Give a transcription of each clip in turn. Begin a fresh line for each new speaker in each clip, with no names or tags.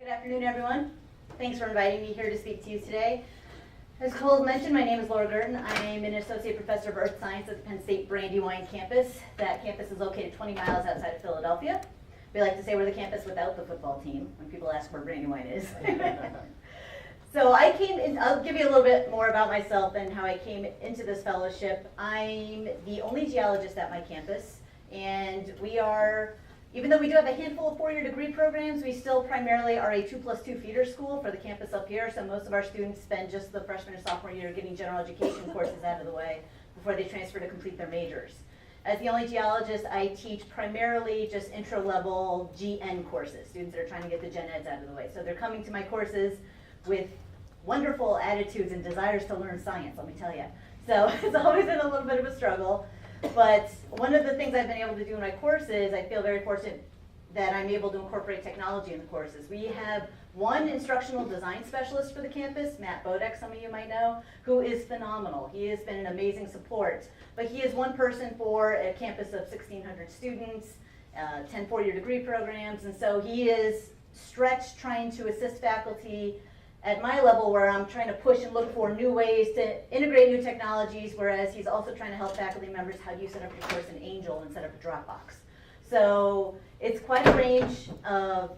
Good afternoon, everyone. Thanks for inviting me here to speak to you today. As Cole mentioned, my name is Laura Guertin. I'm an associate professor of earth science at the Penn State Brandywine campus. That campus is located 20 miles outside of Philadelphia. We like to say we're the campus without the football team when people ask where Brandywine is. So I came in, I'll give you a little bit more about myself and how I came into this fellowship. I'm the only geologist at my campus, and we are, even though we do have a handful of four-year degree programs, we still primarily are a 2+2 feeder school for the campus up here, so most of our students spend just the freshman and sophomore year getting general education courses out of the way before they transfer to complete their majors. As the only geologist, I teach primarily just intro-level GN courses, students that are trying to get the gen eds out of the way. So they're coming to my courses with wonderful attitudes and desires to learn science, let me tell you. So it's always been a little bit of a struggle. But one of the things I've been able to do in my courses, I feel very fortunate that I'm able to incorporate technology in the courses. We have one instructional design specialist for the campus, Matt Bodek, some of you might know, who is phenomenal. He has been an amazing support. But he is one person for a campus of 1,600 students, 10 four-year degree programs, and so he is stretched trying to assist faculty at my level where I'm trying to push and look for new ways to integrate new technologies, whereas he's also trying to help faculty members how do you set up your course in Angel instead of a Dropbox. So it's quite a range of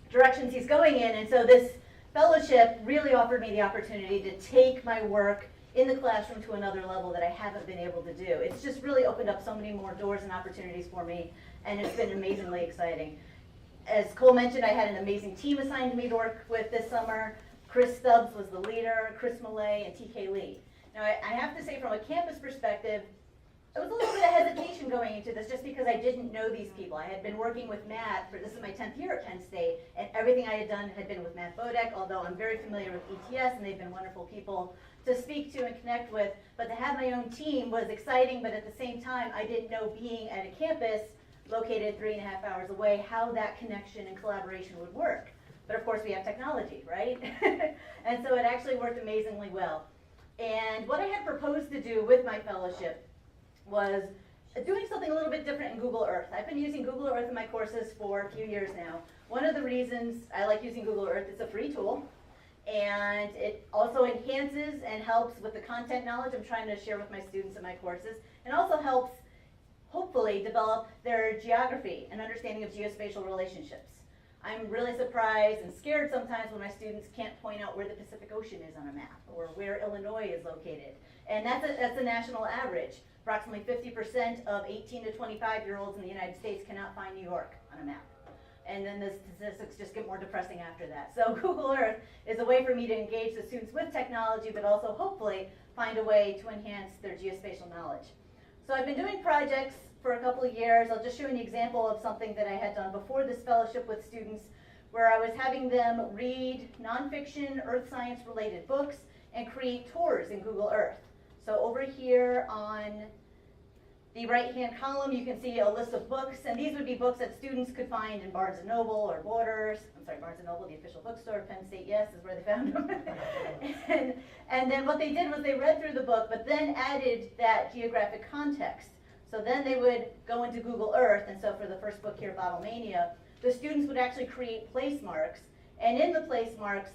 directions he's going in, and so this fellowship really offered me the opportunity to take my work in the classroom to another level that I haven't been able to do. It's just really opened up so many more doors and opportunities for me, and it's been amazingly exciting. As Cole mentioned, I had an amazing team assigned to me to work with this summer. Chris Stubbs was the leader, Chris Millay, and TK Lee. Now, I have to say from a campus perspective, there was a little bit of hesitation going into this just because I didn't know these people. I had been working with Matt this is my 10th year at Penn State, and everything I had done had been with Matt Bodek, although I'm very familiar with ETS, and they've been wonderful people to speak to and connect with. But to have my own team was exciting, but at the same time, I didn't know being at a campus located 3.5 hours away, how that connection and collaboration would work. But of course we have technology, right? And so it actually worked amazingly well. And what I had proposed to do with my fellowship was doing something a little bit different in Google Earth. I've been using Google Earth in my courses for a few years now. One of the reasons I like using Google Earth, it's a free tool, and it also enhances and helps with the content knowledge I'm trying to share with my students in my courses, and also helps hopefully develop their geography and understanding of geospatial relationships. I'm really surprised and scared sometimes when my students can't point out where the Pacific Ocean is on a map or where Illinois is located. And that's a national average. Approximately 50% of 18 to 25-year-olds in the United States cannot find New York on a map. And then the statistics just get more depressing after that. So Google Earth is a way for me to engage the students with technology, but also hopefully find a way to enhance their geospatial knowledge. So I've been doing projects for a couple of years. I'll just show you an example of something that I had done before this fellowship with students, where I was having them read nonfiction, earth science related books and create tours in Google Earth. So over here on the right-hand column, you can see a list of books, and these would be books that students could find in Barnes & Noble or Borders. I'm sorry, Barnes & Noble, the official bookstore. Penn State, yes, is where they found them. and then what they did was they read through the book, but then added that geographic context. So then they would go into Google Earth, and so for the first book here, Bottlemania, the students would actually create place marks, and in the place marks,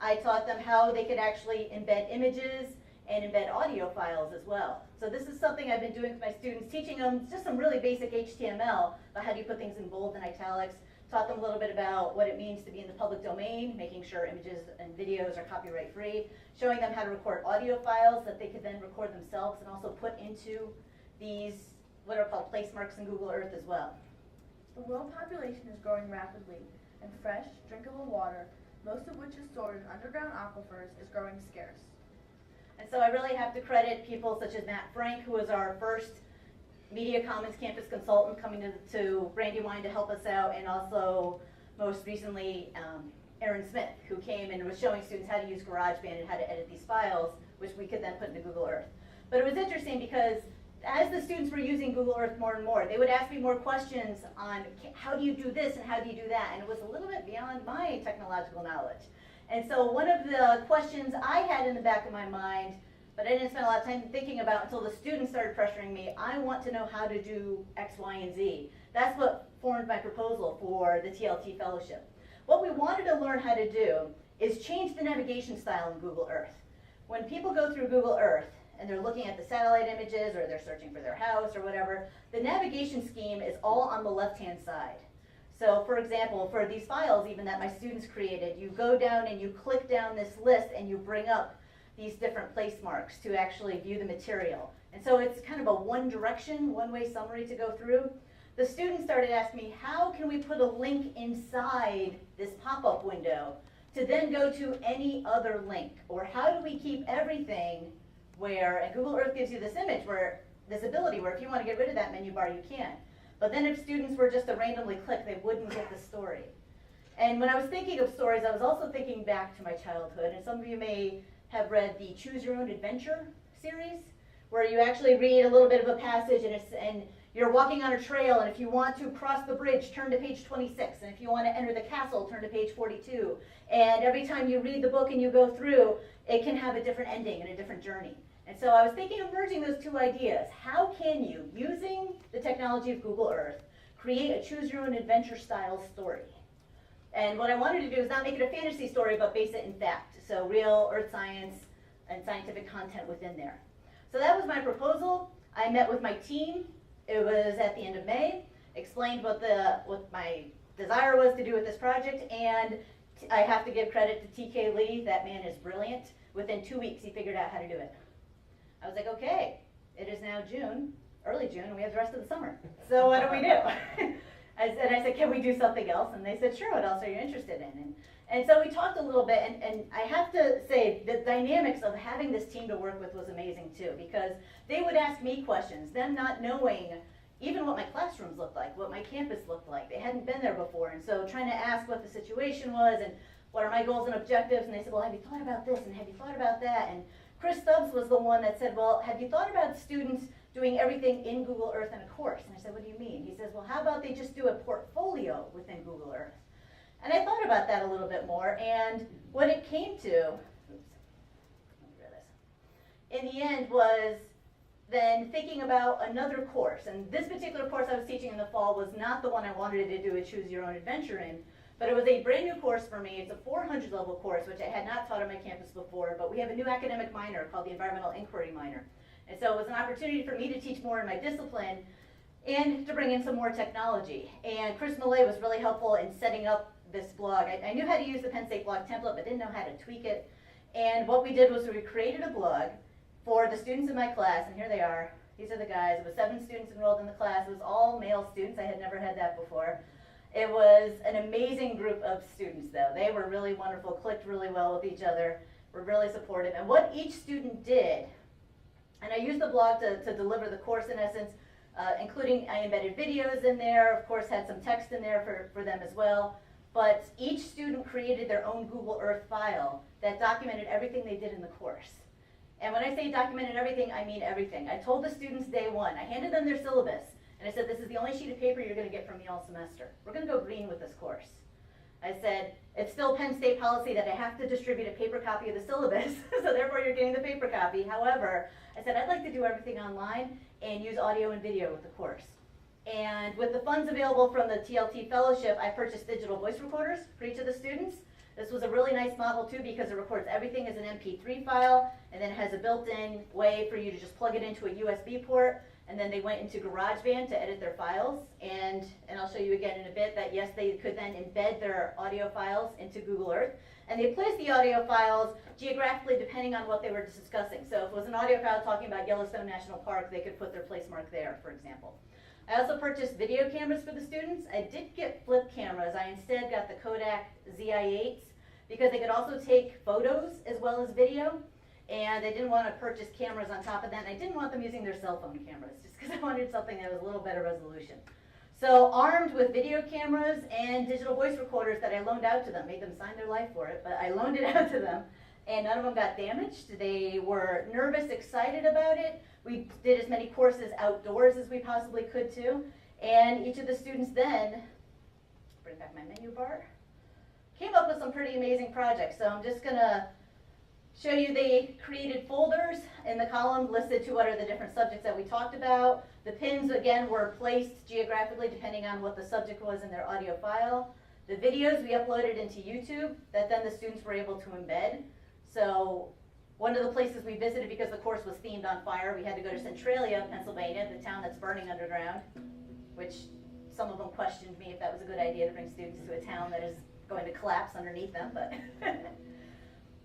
I taught them how they could actually embed images and embed audio files as well. So this is something I've been doing with my students, teaching them just some really basic HTML, about how do you put things in bold and italics, taught them a little bit about what it means to be in the public domain, making sure images and videos are copyright free, showing them how to record audio files that they could then record themselves and also put into these what are called place marks in Google Earth as well.
The world population is growing rapidly, and fresh, drinkable water, most of which is stored in underground aquifers, is growing scarce.
And so I really have to credit people such as Matt Frank, who was our first Media Commons campus consultant coming to Brandywine to help us out, and also most recently Aaron Smith, who came and was showing students how to use GarageBand and how to edit these files, which we could then put into Google Earth. But it was interesting because as the students were using Google Earth more and more, they would ask me more questions on how do you do this and how do you do that, and it was a little bit beyond my technological knowledge. And so one of the questions I had in the back of my mind, but I didn't spend a lot of time thinking about until the students started pressuring me, I want to know how to do X, Y, and Z. That's what formed my proposal for the TLT fellowship. what we wanted to learn how to do is change the navigation style in Google Earth. When people go through Google Earth and they're looking at the satellite images or they're searching for their house or whatever, the navigation scheme is all on the left-hand side. So for example, for these files even that my students created, you go down and you click down this list and you bring up these different place marks to actually view the material. And so it's kind of a one direction, one-way summary to go through. The students started asking me, how can we put a link inside this pop-up window to then go to any other link? Or how do we keep everything where, and Google Earth gives you this image where, this ability where if you want to get rid of that menu bar, you can. But then if students were just to randomly click, they wouldn't get the story. And when I was thinking of stories, I was also thinking back to my childhood, and some of you may have read the Choose Your Own Adventure series, where you actually read a little bit of a passage and you're walking on a trail, and if you want to cross the bridge, turn to page 26, and if you want to enter the castle, turn to page 42. And every time you read the book and you go through, it can have a different ending and a different journey. And so I was thinking of merging those two ideas. How can you, using the technology of Google Earth, create a choose your own adventure style story? And what I wanted to do is not make it a fantasy story, but base it in fact. So real earth science and scientific content within there. So that was my proposal. I met with my team. It was at the end of May, explained what my desire was to do with this project, and I have to give credit to TK Lee. That man is brilliant. Within 2 weeks, he figured out how to do it. I was like, okay, it is now June, early June, and we have the rest of the summer. So what do we do? I said, can we do something else? And they said, sure, what else are you interested in? And so we talked a little bit, and I have to say the dynamics of having this team to work with was amazing too, because they would ask me questions, them not knowing even what my classrooms looked like, what my campus looked like. They hadn't been there before, and so trying to ask what the situation was and what are my goals and objectives, and they said, well, have you thought about this, and have you thought about that? And Chris Stubbs was the one that said, well, have you thought about students doing everything in Google Earth in a course? And I said, what do you mean? He says, well, how about they just do a portfolio within Google Earth? And I thought about that a little bit more, and what it came to, in the end was then thinking about another course. And this particular course I was teaching in the fall was not the one I wanted to do a Choose Your Own Adventure in, but it was a brand new course for me. It's a 400 level course, which I had not taught on my campus before, but we have a new academic minor called the Environmental Inquiry minor. And so it was an opportunity for me to teach more in my discipline and to bring in some more technology. And Chris Millay was really helpful in setting up this blog. I knew how to use the Penn State blog template, but didn't know how to tweak it. And what we did was we created a blog for the students in my class, and here they are. These are the guys. It was 7 students enrolled in the class. It was all male students. I had never had that before. It was an amazing group of students, though. They were really wonderful, clicked really well with each other, were really supportive. And what each student did, and I used the blog to deliver the course in essence, including I embedded videos in there, of course had some text in there for them as well. But each student created their own Google Earth file that documented everything they did in the course. And when I say documented everything, I mean everything. I told the students day one, I handed them their syllabus, and I said, this is the only sheet of paper you're going to get from me all semester. We're going to go green with this course. I said, it's still Penn State policy that I have to distribute a paper copy of the syllabus, so therefore you're getting the paper copy. However, I said, I'd like to do everything online and use audio and video with the course. And with the funds available from the TLT Fellowship, I purchased digital voice recorders for each of the students. This was a really nice model too, because it records everything as an MP3 file, and then it has a built-in way for you to just plug it into a USB port. And then they went into GarageBand to edit their files, and I'll show you again in a bit that yes, they could then embed their audio files into Google Earth, and they placed the audio files geographically depending on what they were discussing. So if it was an audio file talking about Yellowstone National Park, they could put their place mark there, for example. I also purchased video cameras for the students. I did get flip cameras. I instead got the Kodak ZI-8s because they could also take photos as well as video. And I didn't want to purchase cameras on top of that, and I didn't want them using their cell phone cameras, just because I wanted something that was a little better resolution. So armed with video cameras and digital voice recorders that I loaned out to them, made them sign their life for it, but I loaned it out to them, and none of them got damaged. They were nervous, excited about it. We did as many courses outdoors as we possibly could too, and each of the students then, bring back my menu bar, came up with some pretty amazing projects. So I'm just going to show you they created folders in the column listed to what are the different subjects that we talked about. The pins, again, were placed geographically depending on what the subject was in their audio file. The videos we uploaded into YouTube that then the students were able to embed. So one of the places we visited, because the course was themed on fire, we had to go to Centralia, Pennsylvania, the town that's burning underground, which some of them questioned me if that was a good idea to bring students to a town that is going to collapse underneath them, but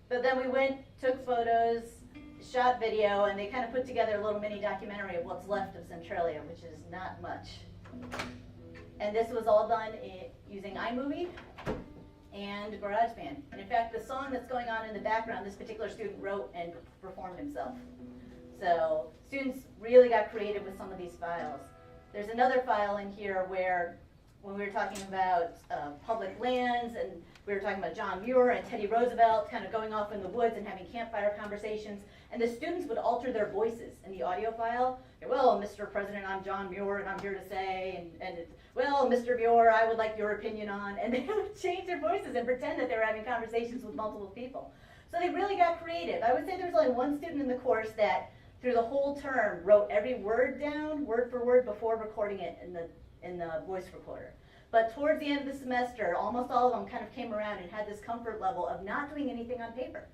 but then we went, took photos, shot video, and they kind of put together a little mini documentary of what's left of Centralia, which is not much. And this was all done using iMovie and GarageBand. And in fact, the song that's going on in the background, this particular student wrote and performed himself. So students really got creative with some of these files. There's another file in here where, when we were talking about public lands, and we were talking about John Muir and Teddy Roosevelt kind of going off in the woods and having campfire conversations, and the students would alter their voices in the audio file. Well, Mr. President, I'm John Muir, and I'm here to say, and it's, well, Mr. Muir, I would like your opinion on, and they would change their voices and pretend that they were having conversations with multiple people. So they really got creative. I would say there was only one student in the course that, through the whole term, wrote every word down, word for word, before recording it in the voice recorder. But towards the end of the semester, almost all of them kind of came around and had this comfort level of not doing anything on paper.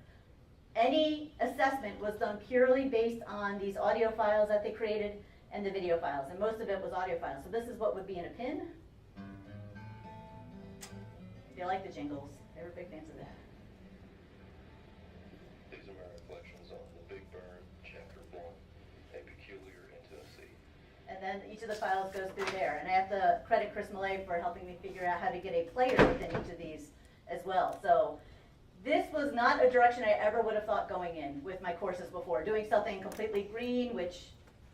Any assessment was done purely based on these audio files that they created and the video files, and most of it was audio files. So this is what would be in a pin. They like the jingles. They were big fans of that.
These are my reflections on the Big Burn, Chapter 1, A Peculiar Intimacy.
And then each of the files goes through there. And I have to credit Chris Millay for helping me figure out how to get a player within each of these as well. So this was not a direction I ever would have thought going in with my courses before. Doing something completely green, which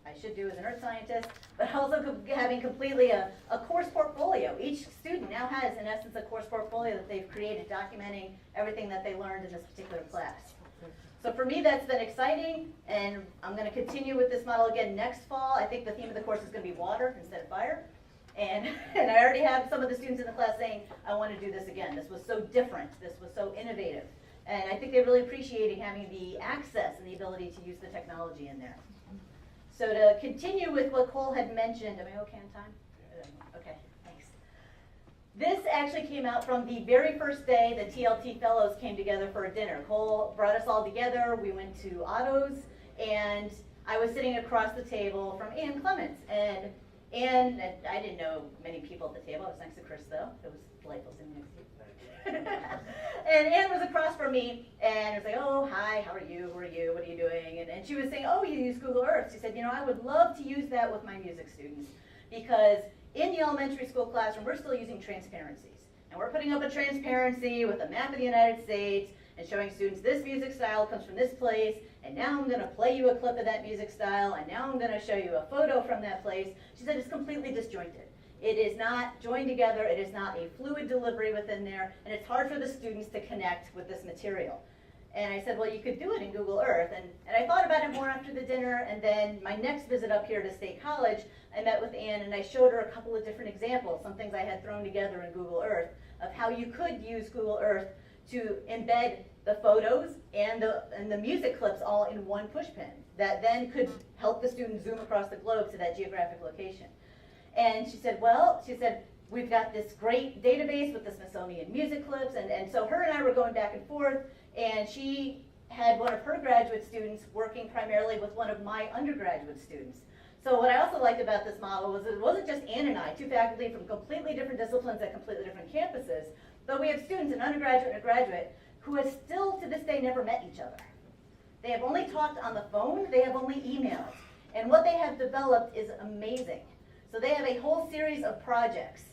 I should do as an earth scientist, but also having completely a course portfolio. Each student now has, in essence, a course portfolio that they've created documenting everything that they learned in this particular class. So for me, that's been exciting, and I'm going to continue with this model again next fall. I think the theme of the course is going to be water instead of fire. And I already have some of the students in the class saying, I want to do this again. This was so different. This was so innovative. And I think they're really appreciating having the access and the ability to use the technology in there. So to continue with what Cole had mentioned, am I okay on time? Okay, thanks. This actually came out from the very first day the TLT fellows came together for a dinner. Cole brought us all together. We went to Otto's, and I was sitting across the table from Ann Clements. And I didn't know many people at the table. I was next to Chris, though. It was delightful sitting next to you. And Ann was across from me, and I was like, oh, hi, how are you? Who are you? What are you doing? And she was saying, oh, you use Google Earth. She said, you know, I would love to use that with my music students, because in the elementary school classroom, we're still using transparencies. And we're putting up a transparency with a map of the United States and showing students this music style comes from this place, and now I'm going to play you a clip of that music style, and now I'm going to show you a photo from that place. She said it's completely disjointed. It is not joined together, it is not a fluid delivery within there, and it's hard for the students to connect with this material. And I said, well, you could do it in Google Earth. And I thought about it more after the dinner, and then my next visit up here to State College, I met with Ann and I showed her a couple of different examples, some things I had thrown together in Google Earth, of how you could use Google Earth to embed the photos and the music clips all in one pushpin that then could help the student zoom across the globe to that geographic location. And she said, well, we've got this great database with the Smithsonian music clips, and so her and I were going back and forth, and she had one of her graduate students working primarily with one of my undergraduate students. So what I also liked about this model was it wasn't just Ann and I, two faculty from completely different disciplines at completely different campuses, but we have students, an undergraduate and a graduate, who have still to this day never met each other. They have only talked on the phone, they have only emailed, and what they have developed is amazing. So they have a whole series of projects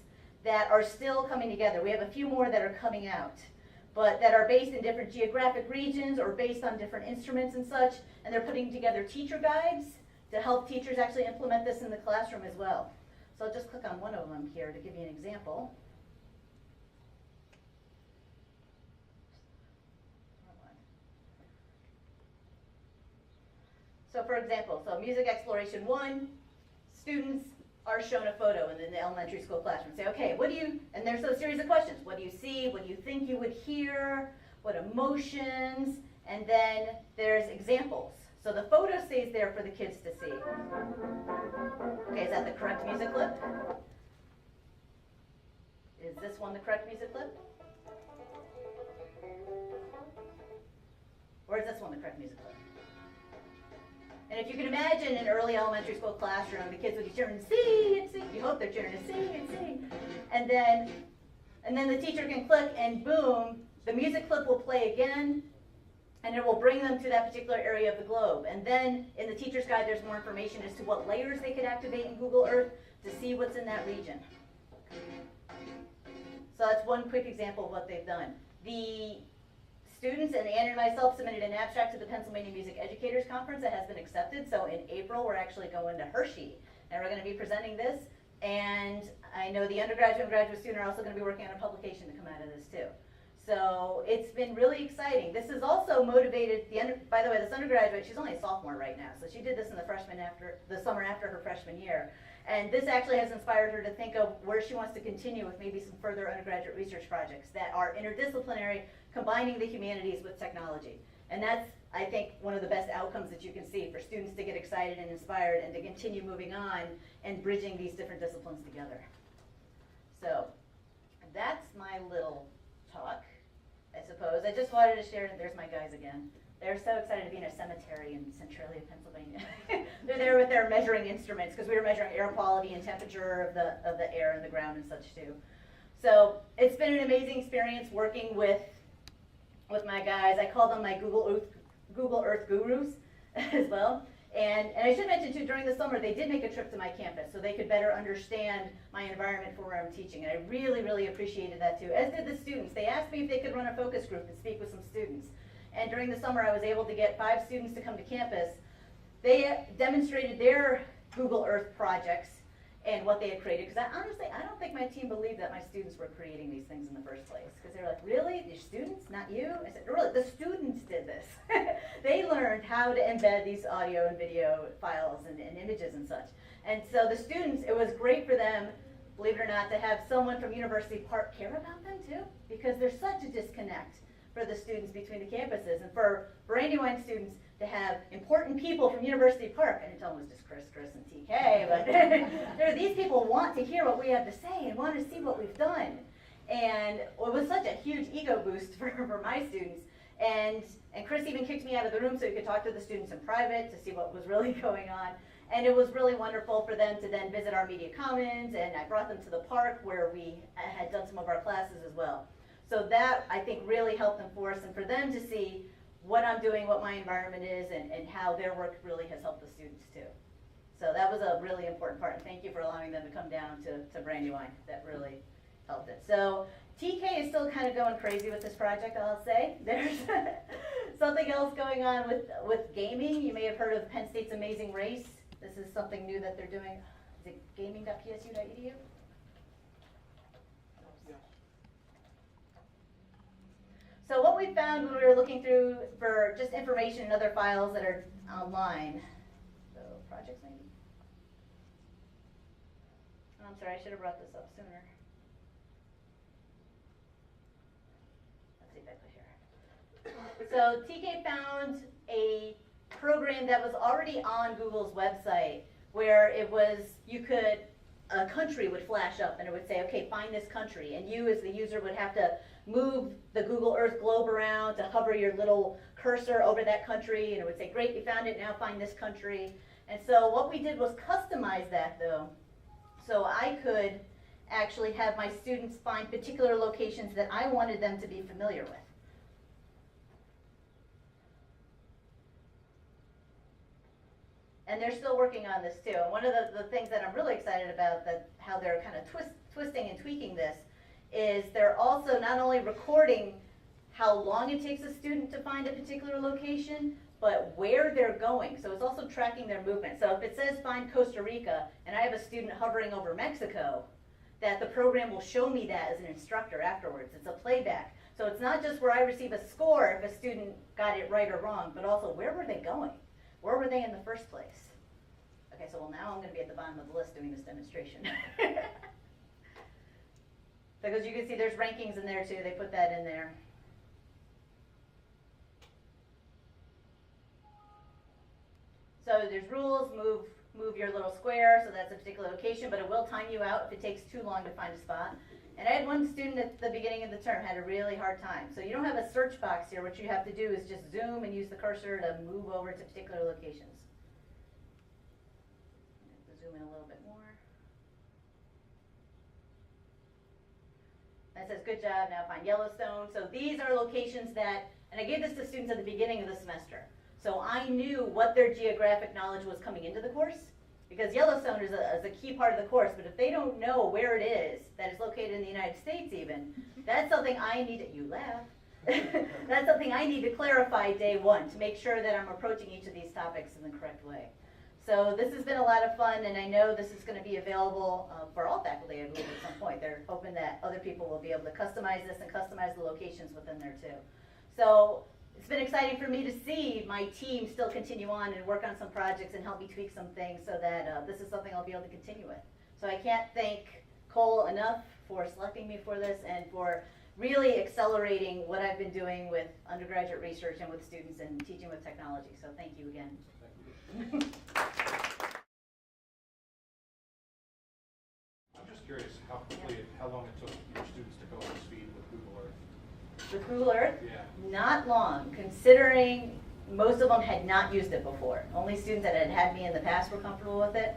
that are still coming together. We have a few more that are coming out, but that are based in different geographic regions or based on different instruments and such, and they're putting together teacher guides to help teachers actually implement this in the classroom as well. So I'll just click on one of them here to give you an example. So for example, so music exploration 1, students are shown a photo in the elementary school classroom. Say, okay, what do you, and there's a series of questions. What do you see? What do you think you would hear? What emotions? And then there's examples. So the photo stays there for the kids to see. Okay, is that the correct music clip? Is this this one the correct music clip? Or is this one the correct music clip? And if you can imagine an early elementary school classroom, the kids would be cheering, sing and sing. You hope they're cheering to sing and sing. And then the teacher can click and boom, the music clip will play again, and it will bring them to that particular area of the globe. And then in the teacher's guide, there's more information as to what layers they could activate in Google Earth to see what's in that region. So that's one quick example of what they've done. The students and Ann and myself submitted an abstract to the Pennsylvania Music Educators Conference that has been accepted. So in April, we're actually going to Hershey, and we're going to be presenting this. And I know the undergraduate and graduate student are also going to be working on a publication to come out of this too. So it's been really exciting. This is also motivated, by the way, this undergraduate, she's only a sophomore right now, so she did this in the summer after her freshman year. And this actually has inspired her to think of where she wants to continue with maybe some further undergraduate research projects that are interdisciplinary, combining the humanities with technology. And that's, I think, one of the best outcomes that you can see for students to get excited and inspired and to continue moving on and bridging these different disciplines together. So that's my little talk, I suppose. I just wanted to share, there's my guys again. They're so excited to be in a cemetery in Centralia, Pennsylvania. They're there with their measuring instruments because we were measuring air quality and temperature of the air and the ground and such too. So it's been an amazing experience working with my guys. I call them my Google Earth gurus as well. And I should mention too, during the summer they did make a trip to my campus so they could better understand my environment for where I'm teaching. And I really, really appreciated that too, as did the students. They asked me if they could run a focus group and speak with some students. And during the summer I was able to get 5 students to come to campus. They demonstrated their Google Earth projects and what they had created. Because honestly, I don't think my team believed that my students were creating these things in the first place. Because they were like, really? Your students, not you? I said, really, the students did this. They learned how to embed these audio and video files and images and such. And so the students, it was great for them, believe it or not, to have someone from University Park care about them too. Because there's such a disconnect for the students between the campuses. And for Brandywine students to have important people from University Park, I didn't tell them it was just Chris, and TK, but these people want to hear what we have to say and want to see what we've done. And it was such a huge ego boost for my students. And Chris even kicked me out of the room so he could talk to the students in private to see what was really going on. And it was really wonderful for them to then visit our media commons, and I brought them to the park where we had done some of our classes as well. So that, I think, really helped them for us, and for them to see what I'm doing, what my environment is, and how their work really has helped the students too. So that was a really important part, and thank you for allowing them to come down to Brandywine. That really helped it. So TK is still kind of going crazy with this project, I'll say. There's something else going on with gaming. You may have heard of Penn State's Amazing Race. This is something new that they're doing. Is it gaming.psu.edu? So what we found when we were looking through for just information and other files that are online, so projects maybe? Oh, I'm sorry, I should have brought this up sooner. Let's see if I put here. So TK found a program that was already on Google's website where it was, a country would flash up and it would say, okay, find this country. And you as the user would have to move the Google Earth globe around to hover your little cursor over that country, and it would say, great, you found it, now find this country. And so what we did was customize that though, so I could actually have my students find particular locations that I wanted them to be familiar with. And they're still working on this too. And one of the things that I'm really excited about, that how they're kind of twisting and tweaking this, is they're also not only recording how long it takes a student to find a particular location, but where they're going. So it's also tracking their movement. So if it says find Costa Rica, and I have a student hovering over Mexico, that the program will show me that as an instructor afterwards. It's a playback. So it's not just where I receive a score if a student got it right or wrong, but also where were they going? Where were they in the first place? Okay, so now I'm going to be at the bottom of the list doing this demonstration. Because you can see there's rankings in there too, they put that in there. So there's rules, move your little square, so that's a particular location, but it will time you out if it takes too long to find a spot. And I had one student at the beginning of the term had a really hard time. So you don't have a search box here. What you have to do is just zoom and use the cursor to move over to particular locations. Zoom in a little bit more. That says, good job, now find Yellowstone. So these are locations that, and I gave this to students at the beginning of the semester. So I knew what their geographic knowledge was coming into the course, because Yellowstone is a key part of the course, but if they don't know where it is, that is located in the United States even, that's something I need to, you laugh, that's something I need to clarify day one to make sure that I'm approaching each of these topics in the correct way. So this has been a lot of fun, and I know this is going to be available for all faculty, I believe, at some point. They're hoping that other people will be able to customize this and customize the locations within there too. So it's been exciting for me to see my team still continue on and work on some projects and help me tweak some things so that this is something I'll be able to continue with. So I can't thank Cole enough for selecting me for this and for really accelerating what I've been doing with undergraduate research and with students and teaching with technology. So thank you again.
I'm just curious how long it took your students to go up to speed with Google Earth.
With Google Earth?
Yeah.
Not long, considering most of them had not used it before. Only students that had had me in the past were comfortable with it.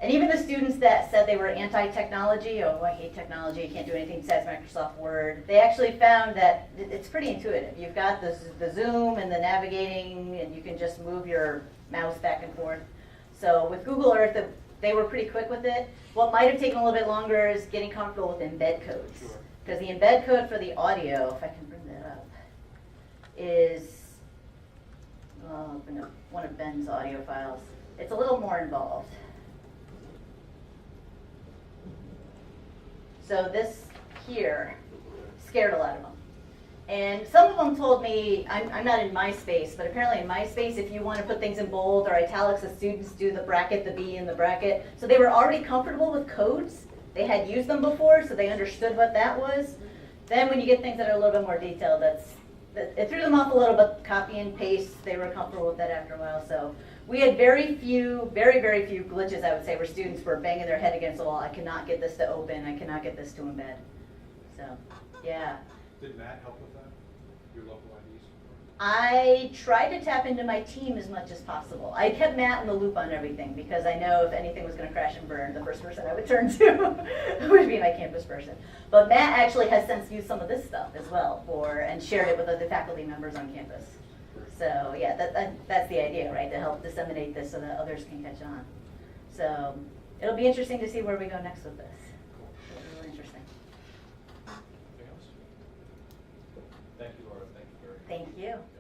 And even the students that said they were anti-technology, oh, I hate technology, I can't do anything besides Microsoft Word, they actually found that it's pretty intuitive. You've got the zoom and the navigating, and you can just move your mouse back and forth. So with Google Earth, they were pretty quick with it. What might have taken a little bit longer is getting comfortable with embed codes.
Sure.
Because the embed code for the audio, if I can bring that up, is open up one of Ben's audio files. It's a little more involved. So this here scared a lot of them. And some of them told me, I'm not in MySpace, but apparently in MySpace, if you want to put things in bold or italics, the students do the bracket, the B in the bracket. So they were already comfortable with codes. They had used them before, so they understood what that was. Then when you get things that are a little bit more detailed, it threw them off a little bit. Copy and paste, they were comfortable with that after a while. So we had very, very few glitches, I would say, where students were banging their head against the wall. I cannot get this to open. I cannot get this to embed. So, yeah.
Did Matt help with that? Your local IDs?
I tried to tap into my team as much as possible. I kept Matt in the loop on everything because I know if anything was going to crash and burn, the first person I would turn to would be my campus person. But Matt actually has since used some of this stuff as well and shared it with other faculty members on campus. So yeah, that's the idea, right? To help disseminate this so that others can catch on. So it'll be interesting to see where we go next with this. It'll be really interesting.
Anything else? Thank you, Laura. Thank you very much.
Thank you.
Yeah.